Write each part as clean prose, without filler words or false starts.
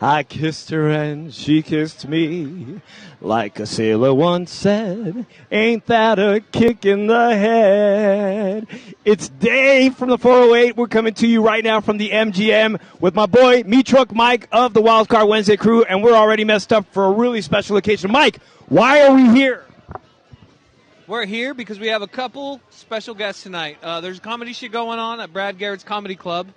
I kissed her and she kissed me. Like a sailor once said, ain't that a kick in the head? It's Dave from the 408. We're coming to you right now from the MGM with my boy, Me Truck Mike of the Wild Card Wednesday crew, and we're already messed up for a really special occasion. Mike, why are we here? We're here because we have a couple special guests tonight. There's a comedy shit going on at Brad Garrett's Comedy Club.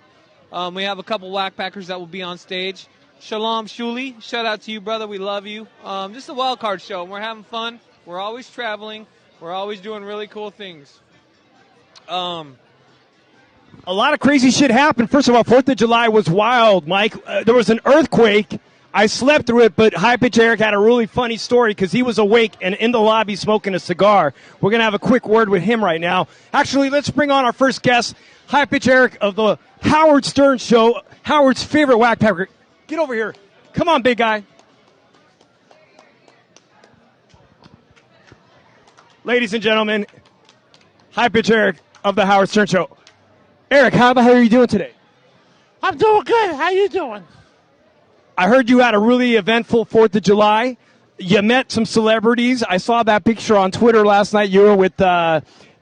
We have a couple whackpackers that will be on stage. Shalom Shuli, shout out to you, brother. We love you. This is a wild card show, and we're having fun. We're always traveling. We're always doing really cool things. A lot of crazy shit happened. First of all, 4th of July was wild, Mike. There was an earthquake. I slept through it, but High Pitch Eric had a really funny story because he was awake and in the lobby smoking a cigar. We're going to have a quick word with him right now. Actually, let's bring on our first guest, High Pitch Eric of the Howard Stern Show, Howard's favorite whackpacker. Get over here. Come on, big guy. Ladies and gentlemen, High Pitch Eric of the Howard Stern Show. Eric, how the hell are you doing today? I'm doing good. How you doing? I heard you had a really eventful 4th of July. You met some celebrities. I saw that picture on Twitter last night. You were with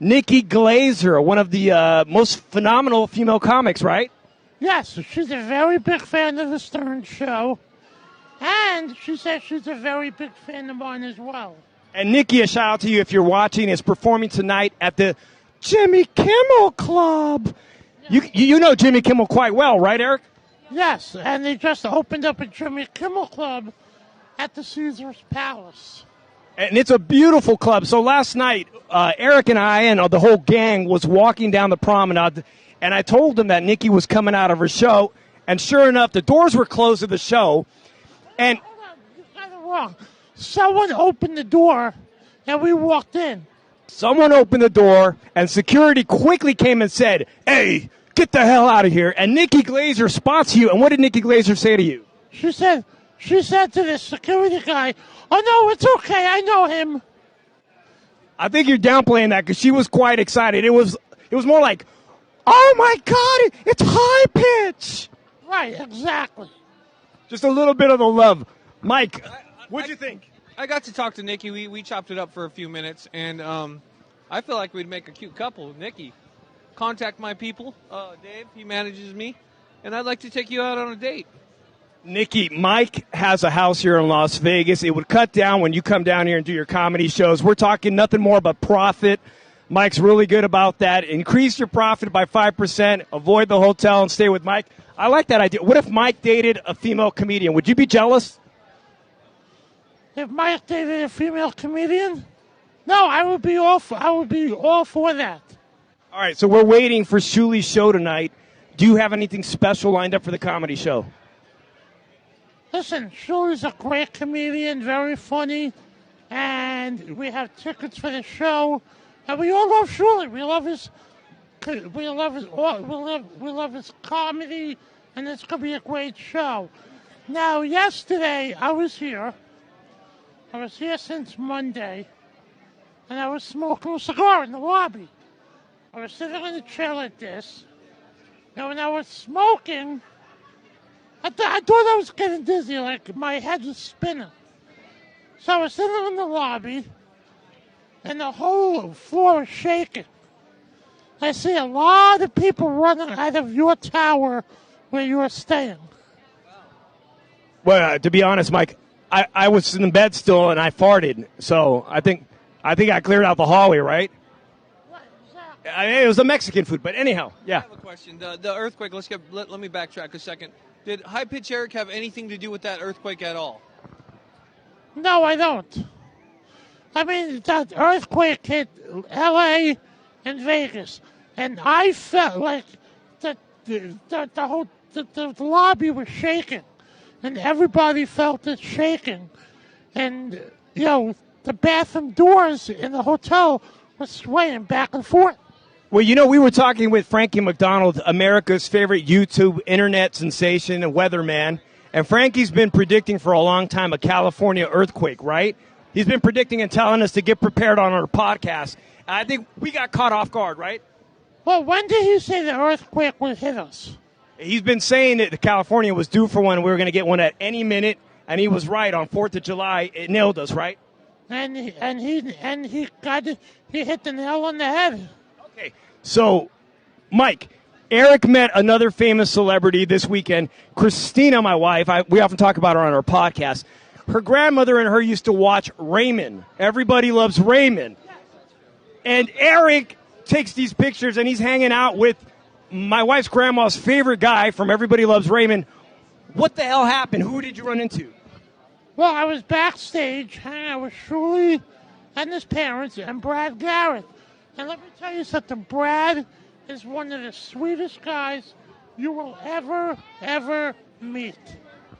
Nikki Glazer, one of the most phenomenal female comics, right? Yes, she's a very big fan of the Stern Show. And she says she's a very big fan of mine as well. And Nikki, a shout out to you if you're watching, is performing tonight at the Jimmy Kimmel Club. Yes. You know Jimmy Kimmel quite well, right, Eric? Yes, and they just opened up a Jimmy Kimmel Club at the Caesars Palace. And it's a beautiful club. So last night, Eric and I and the whole gang was walking down the promenade, and I told them that Nikki was coming out of her show, and sure enough, the doors were closed to the show. And hold on, you got it wrong. Someone opened the door, and we walked in. Someone opened the door, and security quickly came and said, "Hey, get the hell out of here." And Nikki Glazer spots you, and what did Nikki Glazer say to you? She said to the security guy, "Oh, no, it's okay. I know him." I think you're downplaying that because she was quite excited. It was more like, "Oh, my God, it's High Pitch." Right, exactly. Just a little bit of the love. Mike, what'd you think? I got to talk to Nikki. We chopped it up for a few minutes, and I feel like we'd make a cute couple. Nikki, contact my people. Dave, he manages me, and I'd like to take you out on a date. Nikki, Mike has a house here in Las Vegas. It would cut down when you come down here and do your comedy shows. We're talking nothing more but profit. Mike's really good about that. Increase your profit by 5%. Avoid the hotel and stay with Mike. I like that idea. What if Mike dated a female comedian? Would you be jealous? If Mike dated a female comedian? No, I would be all for that. All right, so we're waiting for Shuli's show tonight. Do you have anything special lined up for the comedy show? Listen, Shuli's a great comedian, very funny, and we have tickets for the show. And we all love Shuli. We love his comedy, and it's gonna be a great show. Now, yesterday I was here. I was here since Monday, and I was smoking a cigar in the lobby. I was sitting in a chair like this. Now, when I was smoking, I thought I was getting dizzy, like my head was spinning. So I was sitting in the lobby, and the whole floor is shaking. I see a lot of people running out of your tower where you are staying. Well, to be honest, Mike, I was in bed still, and I farted. So I think I cleared out the hallway, right? It was a Mexican food, but anyhow, yeah. I have a question. The earthquake, let me backtrack a second. Did High Pitch Eric have anything to do with that earthquake at all? No, I don't. I mean, that earthquake hit L.A. and Vegas, and I felt like the lobby was shaking, and everybody felt it shaking. And, the bathroom doors in the hotel were swaying back and forth. Well, we were talking with Frankie McDonald, America's favorite YouTube internet sensation and weatherman. And Frankie's been predicting for a long time a California earthquake, right? He's been predicting and telling us to get prepared on our podcast. And I think we got caught off guard, right? Well, when did he say the earthquake would hit us? He's been saying that California was due for one. We were going to get one at any minute, and he was right on 4th of July. It nailed us, right? And he hit the nail on the head. Okay, so, Mike, Eric met another famous celebrity this weekend, Christina, my wife. We often talk about her on our podcast. Her grandmother and her used to watch Raymond. Everybody loves Raymond. And Eric takes these pictures, and he's hanging out with my wife's grandma's favorite guy from Everybody Loves Raymond. What the hell happened? Who did you run into? Well, I was backstage hanging out with Shuli and his parents and Brad Garrett. And let me tell you something, Brad is one of the sweetest guys you will ever meet.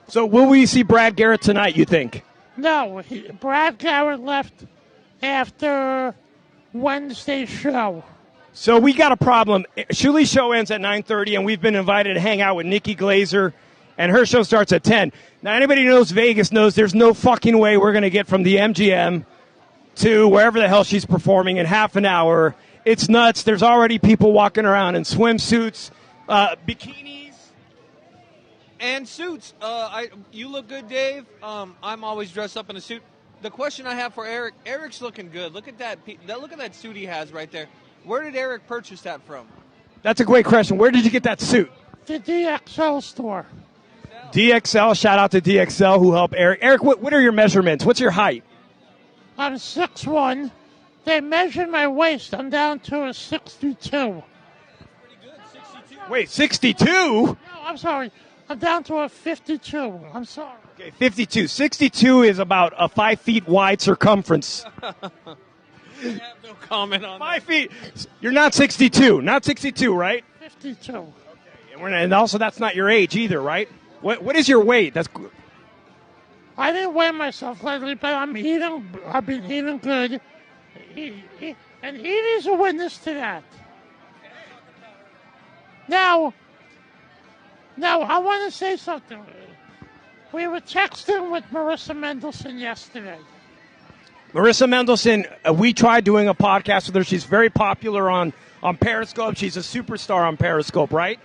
So will we see Brad Garrett tonight, you think? No, Brad Garrett left after Wednesday's show. So we got a problem. Shuli's show ends at 9:30, and we've been invited to hang out with Nikki Glazer, and her show starts at 10. Now, anybody who knows Vegas knows there's no fucking way we're going to get from the MGM to wherever the hell she's performing in half an hour. It's nuts. There's already people walking around in swimsuits, bikinis. And suits. You look good, Dave. I'm always dressed up in a suit. The question I have for Eric, Eric's looking good. Look at that. Look at that suit he has right there. Where did Eric purchase that from? That's a great question. Where did you get that suit? The DXL store. DXL. Shout out to DXL who helped Eric. Eric, what are your measurements? What's your height? I'm 6'1". They measured my waist. I'm down to a 62. Pretty good, 62. Wait, 62? No, I'm sorry. I'm down to a 52. I'm sorry. Okay, 52. 62 is about a 5 feet wide circumference. I have no comment on 5 feet. You're not 62. Not 62, right? 52. Okay. And also, that's not your age either, right? What is your weight? I didn't weigh myself lately, but I've been eating good. And Edie's a witness to that. Now, I want to say something. We were texting with Marissa Mendelson yesterday. Marissa Mendelson, we tried doing a podcast with her. She's very popular on Periscope. She's a superstar on Periscope, right?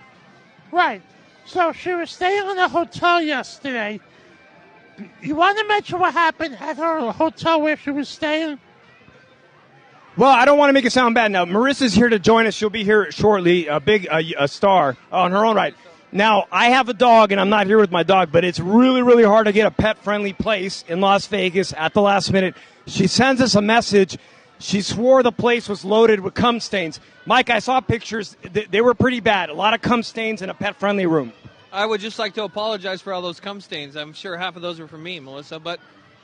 Right. So she was staying in a hotel yesterday. You want to mention what happened at her hotel where she was staying? Well, I don't want to make it sound bad. Now, Marissa's here to join us. She'll be here shortly, a star on her own right. Now, I have a dog, and I'm not here with my dog, but it's really, really hard to get a pet-friendly place in Las Vegas at the last minute. She sends us a message. She swore the place was loaded with cum stains. Mike, I saw pictures. They were pretty bad. A lot of cum stains in a pet-friendly room. I would just like to apologize for all those cum stains. I'm sure half of those were from me, Melissa. But,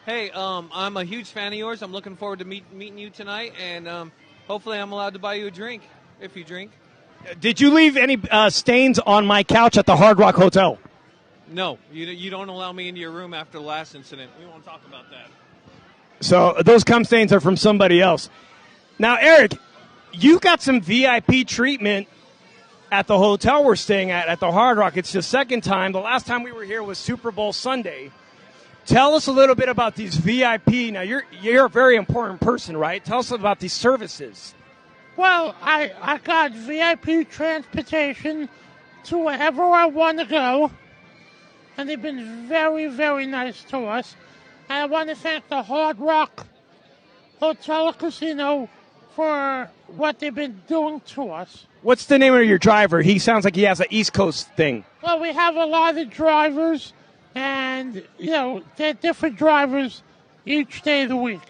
hey, I'm a huge fan of yours. I'm looking forward to meeting you tonight, and hopefully I'm allowed to buy you a drink, if you drink. Did you leave any stains on my couch at the Hard Rock Hotel? No, you don't allow me into your room after the last incident. We won't talk about that. So those cum stains are from somebody else. Now, Eric, you got some VIP treatment at the hotel we're staying at the Hard Rock. It's the second time. The last time we were here was Super Bowl Sunday. Tell us a little bit about these VIP. Now, you're a very important person, right? Tell us about these services. Well, I got VIP transportation to wherever I want to go, and they've been very, very nice to us. And I want to thank the Hard Rock Hotel and Casino for what they've been doing to us. What's the name of your driver? He sounds like he has an East Coast thing. Well, we have a lot of drivers, and, they're different drivers each day of the week.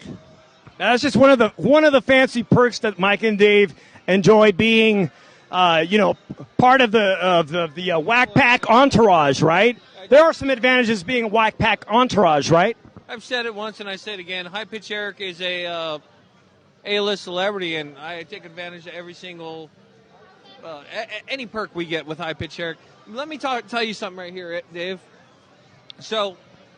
Now, that's just one of the fancy perks that Mike and Dave enjoy being, part of the Whack Pack entourage, right? There are some advantages being a Whack Pack entourage, right? I've said it once and I say it again. High Pitch Eric is a A-list celebrity, and I take advantage of every single any perk we get with High Pitch Eric. Let me tell you something right here, Dave. So,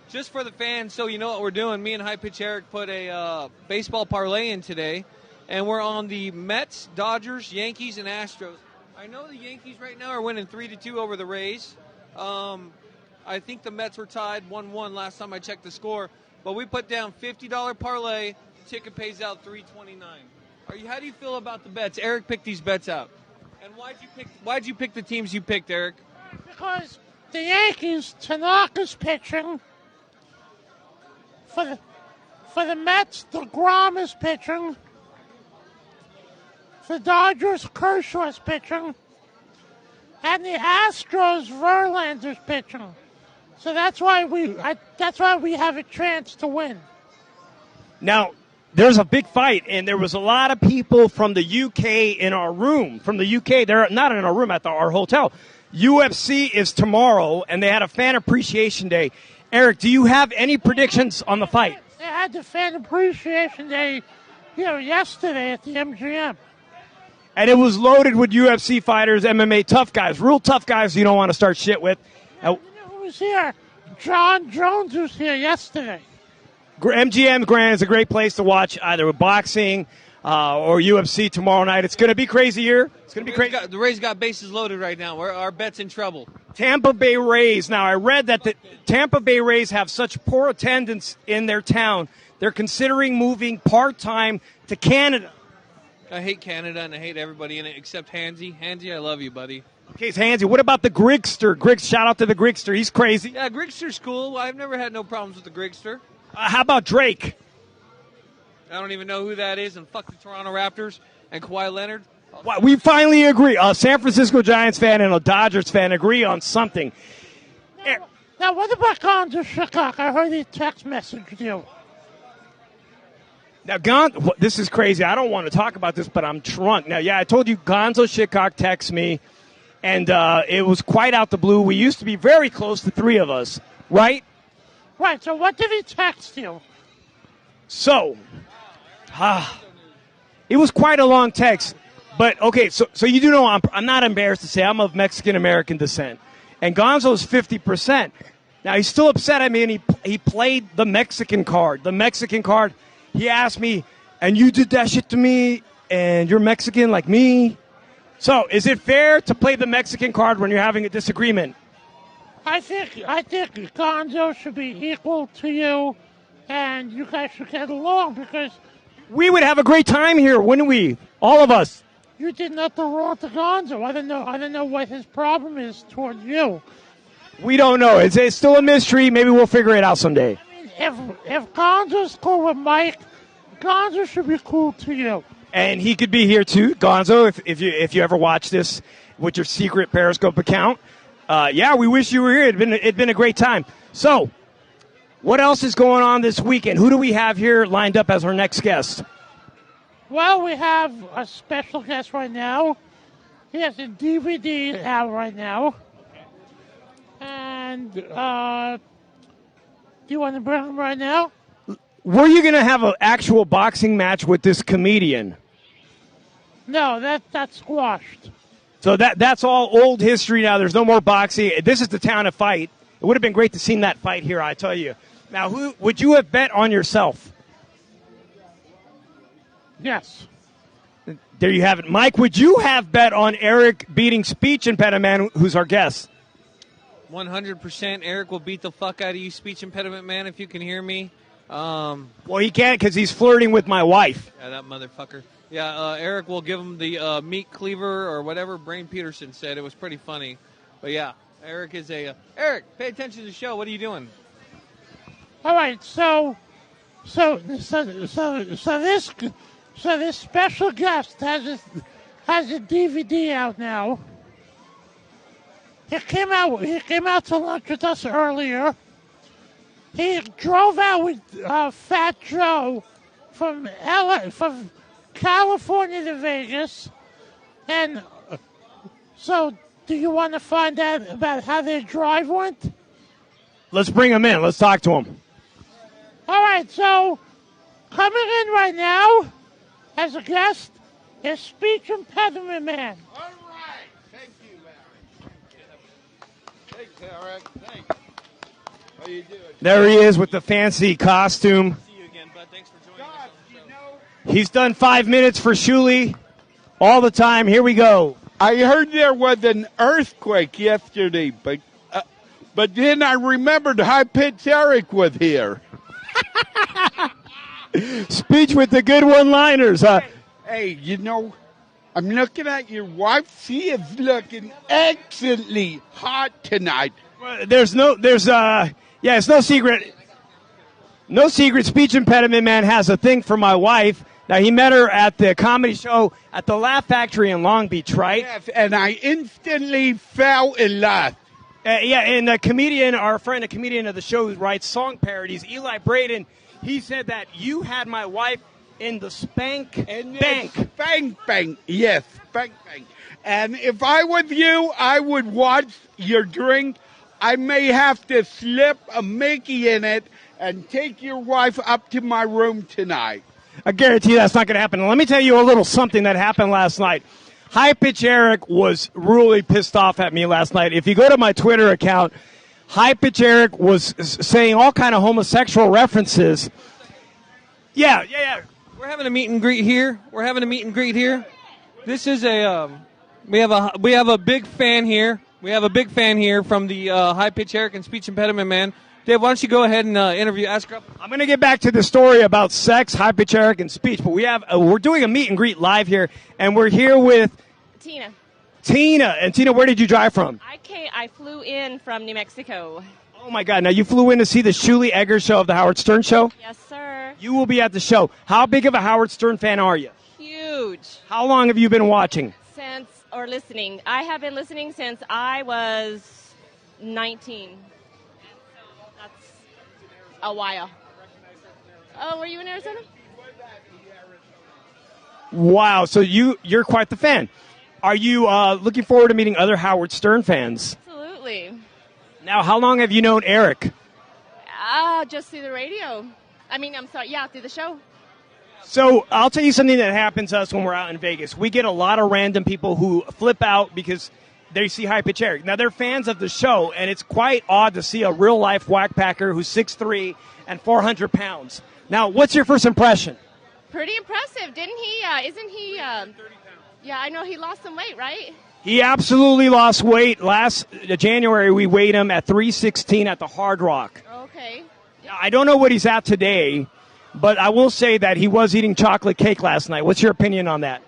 just for the fans, so you know what we're doing, me and High Pitch Eric put a baseball parlay in today, and we're on the Mets, Dodgers, Yankees, and Astros. I know the Yankees right now are winning 3-2 over the Rays. I think the Mets were tied 1-1 last time I checked the score, but we put down $50 parlay. Ticket pays out $329. How do you feel about the bets? Eric picked these bets out. And why'd you pick the teams you picked, Eric? Because the Yankees, Tanaka's pitching. For the Mets, DeGrom is pitching. For the Dodgers, Kershaw's pitching. And the Astros, Verlander's pitching. So that's why we have a chance to win. Now, there's a big fight, and there was a lot of people from the UK in our room. From the UK, they're not in our room at our hotel. UFC is tomorrow, and they had a fan appreciation day. Eric, do you have any predictions on the fight? They had the fan appreciation day, yesterday at the MGM. And it was loaded with UFC fighters, MMA tough guys, real tough guys you don't want to start shit with. You know who was here? John Jones was here yesterday. MGM Grand is a great place to watch either with boxing or UFC tomorrow night. It's going to be crazy here. It's going to be crazy. The Rays got bases loaded right now. Our bet's in trouble. Tampa Bay Rays. Now, I read that the Tampa Bay Rays have such poor attendance in their town, they're considering moving part-time to Canada. I hate Canada, and I hate everybody in it except Hansy. Hansy, I love you, buddy. Okay, so Hansy, what about the Grigster? Shout out to the Grigster. He's crazy. Yeah, Grigster's cool. I've never had no problems with the Grigster. How about Drake? I don't even know who that is, and fuck the Toronto Raptors and Kawhi Leonard. Well, we finally agree. A San Francisco Giants fan and a Dodgers fan agree on something. Now, what about Gonzo Chicago? I heard he text messaged you. Now, this is crazy. I don't want to talk about this, but I'm drunk. Now, yeah, I told you Gonzo Chicago texted me, and it was quite out the blue. We used to be very close, the three of us, right? Right, so what did he text you? So, it was quite a long text. But, okay, so you do know I'm not embarrassed to say I'm of Mexican-American descent. And Gonzo's 50%. Now, he's still upset at me, and he played the Mexican card. The Mexican card, he asked me, and you did that shit to me, and you're Mexican like me? So, is it fair to play the Mexican card when you're having a disagreement? I think Gonzo should be equal to you, and you guys should get along because we would have a great time here, wouldn't we? All of us. You did nothing wrong to Gonzo. I don't know what his problem is toward you. We don't know. It's still a mystery. Maybe we'll figure it out someday. I mean, if Gonzo's cool with Mike, Gonzo should be cool to you. And he could be here too, Gonzo. If you ever watch this with your secret Periscope account. Yeah, we wish you were here. It'd been a great time. So, what else is going on this weekend? Who do we have here lined up as our next guest? Well, we have a special guest right now. He has a DVD out right now. And, do you want to bring him right now? Were you going to have an actual boxing match with this comedian? No, that's squashed. So that's all old history now. There's no more boxing. This is the town to fight. It would have been great to see that fight here, I tell you. Now, who would you have bet on yourself? Yes. There you have it. Mike, would you have bet on Eric beating Speech Impediment Man, who's our guest? 100% Eric will beat the fuck out of you, Speech Impediment Man, if you can hear me. Well, he can't because he's flirting with my wife. Yeah, that motherfucker. Yeah, Eric will give him the meat cleaver or whatever Brain Peterson said. It was pretty funny. But yeah, Eric is a... Eric, pay attention to the show. What are you doing? All right, so this special guest has a DVD out now. He came out to lunch with us earlier. He drove out with Fat Joe from California to Vegas. And so, do you want to find out about how their drive went? Let's bring him in. Let's talk to him. All right, so coming in right now as a guest is Speech Impediment Man. All right. Thank you, Larry. Thanks, Eric. Thanks. How you doing? There he is with the fancy costume. See you again, bud. Thanks for joining us on the show. He's done 5 minutes for Shuli all the time. Here we go. I heard there was an earthquake yesterday, but then I remembered High Pitch Eric was here. Speech with the good one-liners, huh? Hey, I'm looking at your wife. She is looking excellently hot tonight. Well, it's no secret. No secret, speech impediment man has a thing for my wife. Now, he met her at the comedy show at the Laugh Factory in Long Beach, right? Yes, and I instantly fell in love. And the comedian, our friend, a comedian of the show who writes song parodies, Eli Braden, he said that you had my wife in the spank bank. Spank bank, yes, spank bank. And if I was you, I would watch your drink. I may have to slip a Mickey in it and take your wife up to my room tonight. I guarantee you that's not going to happen. Let me tell you a little something that happened last night. High Pitch Eric was really pissed off at me last night. If you go to my Twitter account, High Pitch Eric was saying all kind of homosexual references. Yeah. We're having a meet and greet here. This is we have a big fan here. We have a big fan here from the High Pitch Eric and Speech Impediment Man. Dave, why don't you go ahead and ask her up? I'm going to get back to the story about sex, High Pitch Eric, and speech, but we're doing a meet and greet live here, and we're here with Tina. And Tina, where did you drive from? I flew in from New Mexico. Oh my God! Now you flew in to see the Shuli Egger show of the Howard Stern Show. Yes, sir. You will be at the show. How big of a Howard Stern fan are you? Huge. How long have you been watching? Listening. I have been listening since I was 19. And so that's a while. Oh, were you in Arizona? Wow! So you're quite the fan. Are you looking forward to meeting other Howard Stern fans? Absolutely. Now, how long have you known Eric? Just through the radio. Through the show. So I'll tell you something that happens to us when we're out in Vegas. We get a lot of random people who flip out because they see High Pitch Eric. Now, they're fans of the show, and it's quite odd to see a real-life whackpacker who's 6'3" and 400 pounds. Now, what's your first impression? Pretty impressive, didn't he? Isn't he? 30 pounds. Yeah, I know he lost some weight, right? He absolutely lost weight. Last January, we weighed him at 316 at the Hard Rock. Okay. Now, I don't know what he's at today, but I will say that he was eating chocolate cake last night. What's your opinion on that?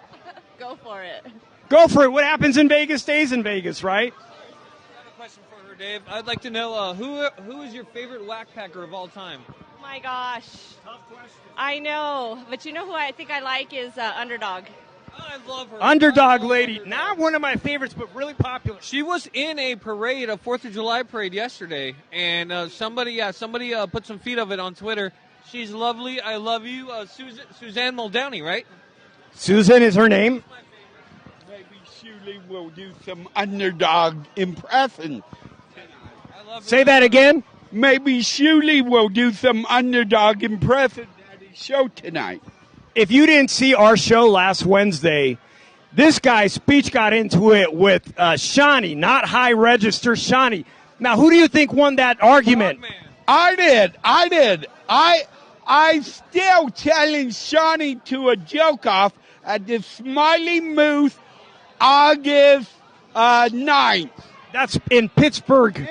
Go for it. Go for it. What happens in Vegas stays in Vegas, right? I have a question for her, Dave. I'd like to know who is your favorite whackpacker of all time? Oh my gosh. Tough question. I know, but you know who I think I like is Underdog. I love her. Underdog lady. Not one of my favorites, but really popular. She was in a parade, a 4th of July parade yesterday, and somebody put some feed of it on Twitter. She's lovely. I love you. Suzanne Muldowney, right? Susan is her name. Maybe Shuli will do some Underdog impression. Say that again. Maybe Shuli will do some Underdog impression at his show tonight. If you didn't see our show last Wednesday, this guy's speech got into it with Shawnee, not High Register Shawnee. Now, who do you think won that argument? I did. I still challenge Shawnee to a joke off at the Smiley Moose August 9th. That's in Pittsburgh.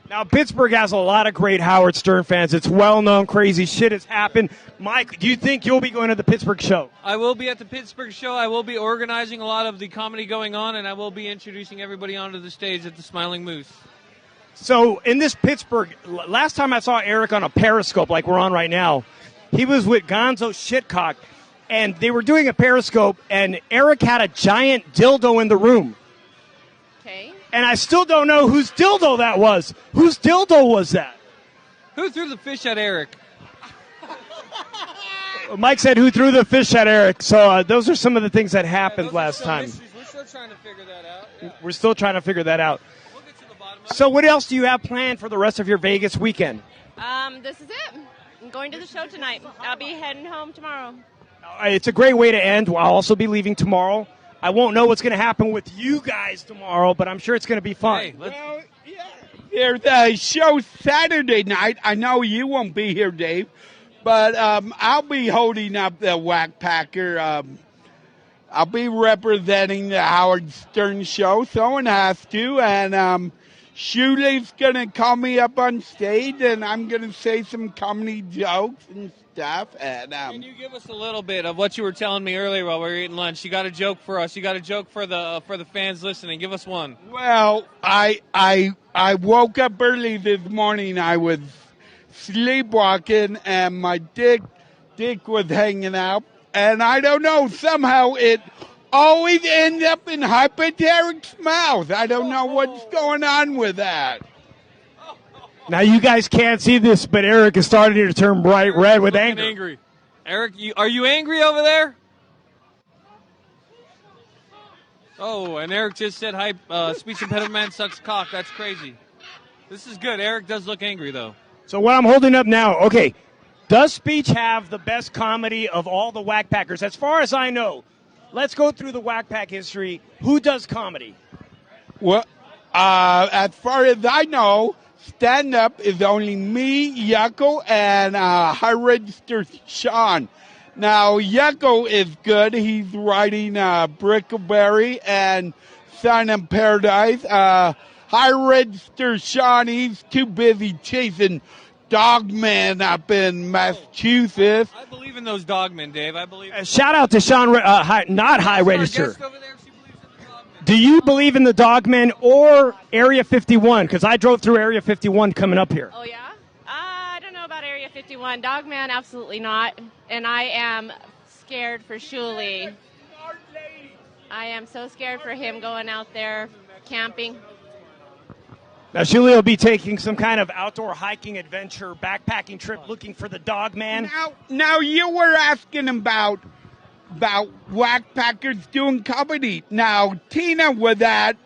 Now, Pittsburgh has a lot of great Howard Stern fans. It's well-known. Crazy shit has happened. Mike, do you think you'll be going to the Pittsburgh show? I will be at the Pittsburgh show. I will be organizing a lot of the comedy going on, and I will be introducing everybody onto the stage at the Smiling Moose. So, in this Pittsburgh, last time I saw Eric on a Periscope like we're on right now, he was with Gonzo Shitcock, and they were doing a Periscope, and Eric had a giant dildo in the room. Okay. And I still don't know whose dildo that was. Whose dildo was that? Who threw the fish at Eric? Mike said who threw the fish at Eric. So those are some of the things that happened last time. Mysteries. We're still trying to figure that out. Yeah. We're still trying to figure that out. We'll get to the bottom of it. So what else do you have planned for the rest of your Vegas weekend? This is it. I'm going to the show tonight. I'll be heading home tomorrow. It's a great way to end. I'll also be leaving tomorrow. I won't know what's going to happen with you guys tomorrow, but I'm sure it's going to be fun. Hey, well, yeah. There's a show Saturday night. I know you won't be here, Dave, but I'll be holding up the Whackpacker. I'll be representing the Howard Stern Show. Someone has to, and Shuli's going to call me up on stage, and I'm going to say some comedy jokes and stuff. And Can you give us a little bit of what you were telling me earlier while we were eating lunch? You got a joke for us. You got a joke for the fans listening. Give us one. well, I woke up early this morning. I was sleepwalking, and my dick was hanging out. And I don't know, somehow it always ends up in Hyperteric's mouth. I don't know what's going on with that. Now, you guys can't see this, but Eric is starting to turn bright red with Looking anger. angry. Eric, are you angry over there? Oh, and Eric just said speech impediment man sucks cock. That's crazy. This is good. Eric does look angry, though. So what I'm holding up now, okay, does Speech have the best comedy of all the Whack Packers? As far as I know, let's go through the Whack Pack history. Who does comedy? Well, as far as I know, stand-up is only me, Yucko, and High Register Sean. Now, Yucko is good. He's writing Brickleberry and Sun in Paradise. High Register Sean, he's too busy chasing dogmen up in Massachusetts. I believe in those dogmen, Dave. I believe. Shout out to Sean, not High Register. Our guest over there, she believes in the dogmen. Do you believe in the Dogmen or Area 51? Because I drove through Area 51 coming up here. Oh, yeah? I don't know about Area 51. Dogman, absolutely not. And I am scared for Shuli. I am so scared for him going out there camping. Now, Shuli will be taking some kind of outdoor hiking adventure, backpacking trip looking for the Dogman. Now you were asking about Whack Packers doing comedy. Now, Tina was at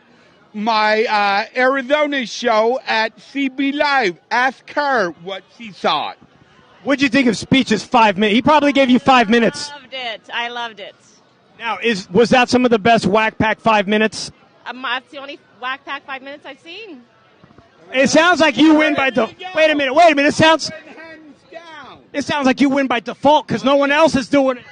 my Arizona show at CB Live. Ask her what she thought. What'd you think of Speech's 5 minutes? He probably gave you 5 minutes. I loved it. Now, was that some of the best Whack Pack 5 minutes? That's the only Whack Pack 5 minutes I've seen. It sounds like you win by Wait a minute. It sounds like you win by default because no one else is doing it.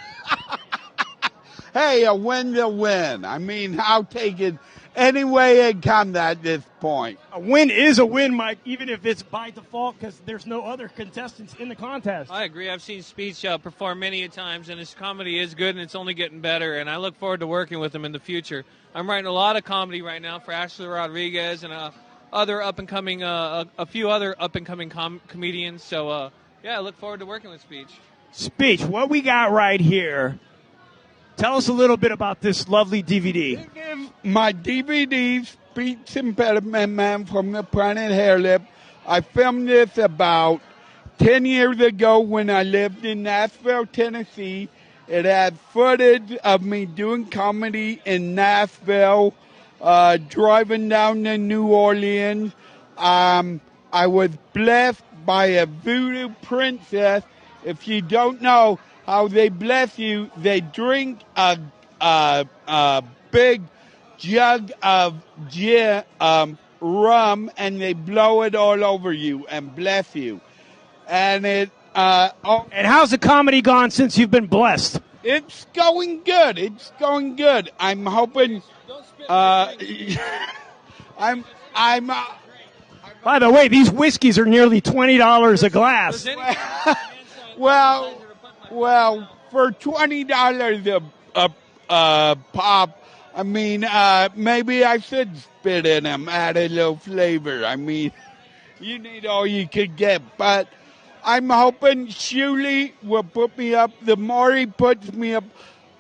Hey, a win's a win. I mean, I'll take it any way it comes at this point. A win is a win, Mike, even if it's by default because there's no other contestants in the contest. I agree. I've seen Speech perform many a times, and his comedy is good, and it's only getting better, and I look forward to working with him in the future. I'm writing a lot of comedy right now for Ashley Rodriguez and other up-and-coming, a few other up-and-coming comedians. So, I look forward to working with Speech. Speech, what we got right here, tell us a little bit about this lovely DVD. My DVD, Speech Impediment Man from the Planet Hairlip. I filmed this about 10 years ago when I lived in Nashville, Tennessee. It had footage of me doing comedy in Nashville, driving down to New Orleans. I was blessed by a voodoo princess. If you don't know how they bless you, they drink a big jug of rum and they blow it all over you and bless you. And and how's the comedy gone since you've been blessed? It's going good. It's going good. I'm hoping. By the way, these whiskeys are nearly $20 a glass. Well, for $20 a pop, I mean, maybe I should spit in them, add a little flavor. I mean, you need all you could get, but I'm hoping Shuli will put me up. The more he puts me up,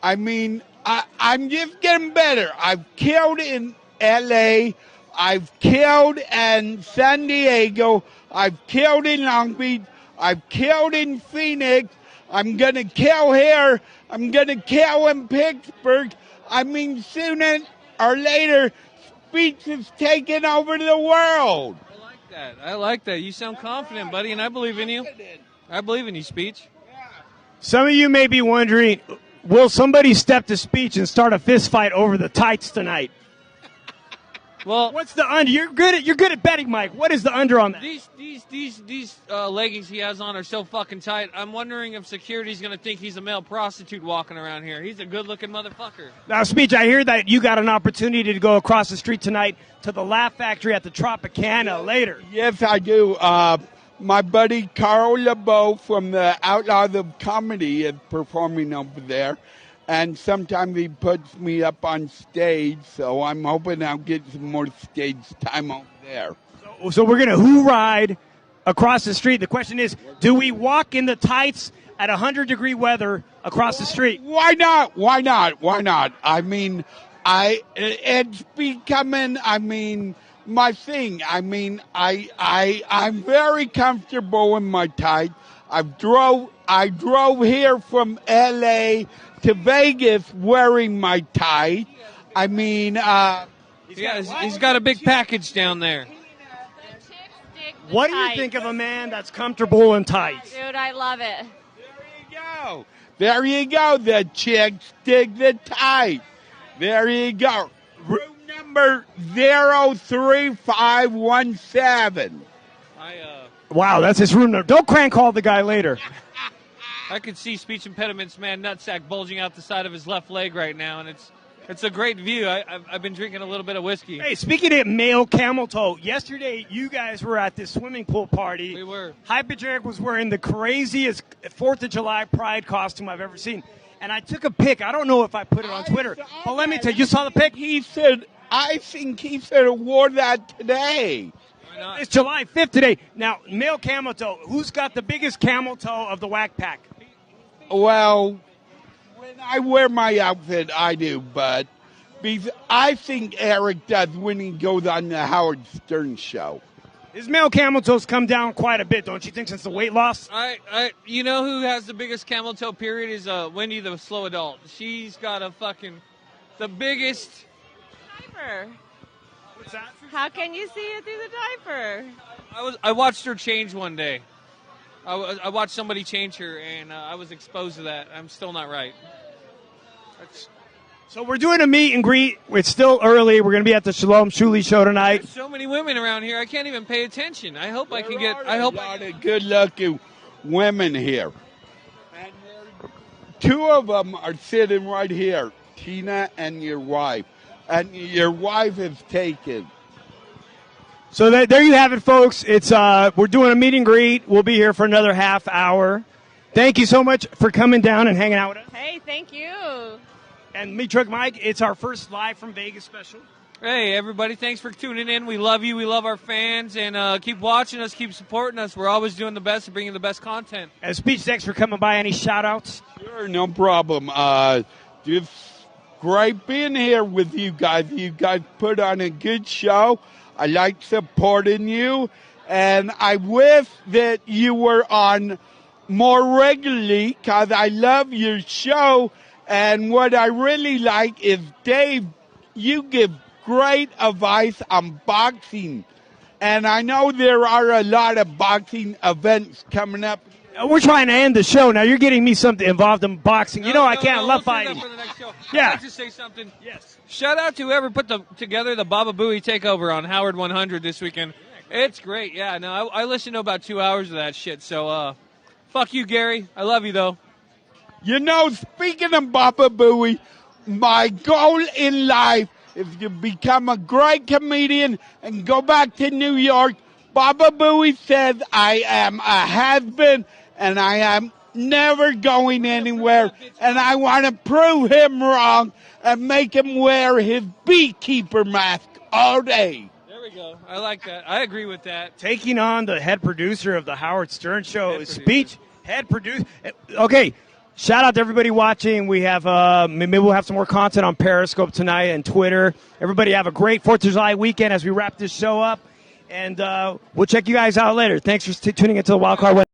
I mean, I'm just getting better. I've killed in L.A., I've killed in San Diego, I've killed in Long Beach, I've killed in Phoenix, I'm going to kill here, I'm going to kill in Pittsburgh. I mean, sooner or later, Speech is taking over the world. I like that. You sound confident, buddy, and I believe in you. I believe in you, Speech. Some of you may be wondering, will somebody step to Speech and start a fist fight over the tights tonight? Well, what's the under? You're good at betting, Mike. What is the under on that? These these leggings he has on are so fucking tight. I'm wondering if security's going to think he's a male prostitute walking around here. He's a good-looking motherfucker. Now, Speech, I hear that you got an opportunity to go across the street tonight to the Laugh Factory at the Tropicana later. Yes, I do. My buddy Carl LeBeau from the Outlaws of Comedy is performing over there. And sometimes he puts me up on stage, so I'm hoping I'll get some more stage time over there. So we're going to who ride across the street. The question is, do we walk in the tights at 100-degree weather across the street? Why not? Why not? Why not? I mean, it's becoming, my thing. I'm very comfortable in my tights. I drove here from L.A. to Vegas wearing my tights. He's got a big package down there. What do you think of a man that's comfortable in tights? Dude, I love it. There you go. The chicks dig the tights. There you go. Room number 03517. Wow, that's his room number. Don't crank call the guy later. I could see speech impediments man nutsack bulging out the side of his left leg right now, and it's a great view. I've been drinking a little bit of whiskey. Hey, speaking of male camel toe, yesterday you guys were at this swimming pool party. We were. High Pitch Eric was wearing the craziest 4th of July pride costume I've ever seen. And I took a pic. I don't know if I put it on Twitter. But let me tell you, you saw the pic? I think he said he wore that today. It's July 5th today. Now, male camel toe. Who's got the biggest camel toe of the Whack Pack? Well, when I wear my outfit, I do, but I think Eric does when he goes on the Howard Stern show. His male camel toes come down quite a bit, don't you think, since the weight loss? You know who has the biggest camel toe period is Wendy the slow adult. She's got the biggest Diaper. What's that? How can you see it through the diaper? I watched her change one day. I watched somebody change her, and I was exposed to that. I'm still not right. So we're doing a meet and greet. It's still early. We're going to be at the Shalom Shuli show tonight. There's so many women around here. I can't even pay attention. I hope I can get. A lot of good-looking women here. And two of them are sitting right here, Tina and your wife. And your wife is taken. So there you have it, folks. It's we're doing a meet and greet. We'll be here for another half hour. Thank you so much for coming down and hanging out with us. Hey, thank you. And me, Truck Mike, it's our first live from Vegas special. Hey, everybody, thanks for tuning in. We love you. We love our fans. And keep watching us. Keep supporting us. We're always doing the best and bringing the best content. And Speech, thanks for coming by. Any shout-outs? Sure, no problem. Just great being here with you guys. You guys put on a good show. I like supporting you, and I wish that you were on more regularly because I love your show. And what I really like is, Dave, you give great advice on boxing. And I know there are a lot of boxing events coming up. We're trying to end the show. Now, you're getting me something involved in boxing. I can't love fighting. For the next show. Yeah. I'd like to say something. Yes. Shout out to whoever put together the Baba Booey takeover on Howard 100 this weekend. It's great. Yeah, no, I listened to about 2 hours of that shit. So, fuck you, Gary. I love you, though. Speaking of Baba Booey, my goal in life is to become a great comedian and go back to New York. Baba Booey says I am a has-been and I am never going anywhere, and I want to prove him wrong and make him wear his beekeeper mask all day. There we go. I like that. I agree with that. Taking on the head producer of the Howard Stern show, Speech, head producer. Okay, shout out to everybody watching. We have maybe we'll have some more content on Periscope tonight and Twitter. Everybody have a great 4th of July weekend as we wrap this show up, and we'll check you guys out later. Thanks for tuning into the Wild Card West.